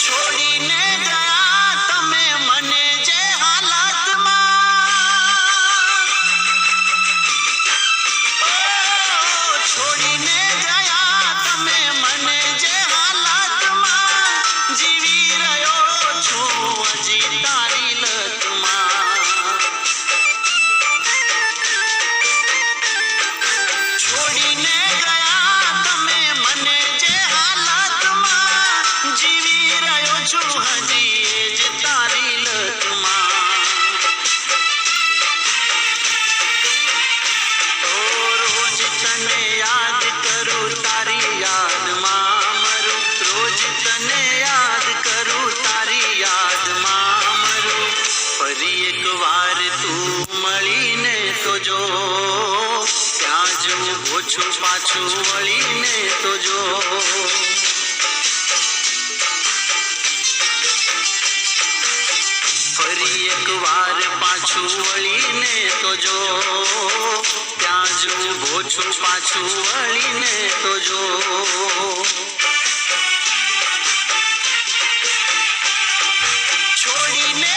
છોડીને ગયા તમે મને જે હાલતમાં, છોડીને ગયા તમે મને જે હાલતમાં, જીવી રહ્યો છું હજી તારી લતમાં. છોડીને ગયા તમે મને જે હાલતમાં, જીવી રહ્યો છું હજી એ જ તારી લતમાં. રોજ તને યાદ કરું તારી યાદમાં મરું, રોજ તને યાદ કરું તારી યાદમાં મરું. ફરી એક વાર તું મળીને તો જો, ત્યાં જ ઊભો છું પાછું વળીને તો જો. ફરી એક વાર પાછું વળીને તો જો, ત્યાં જ ઊભો છું પાછું વળીને તો જો. છોડીને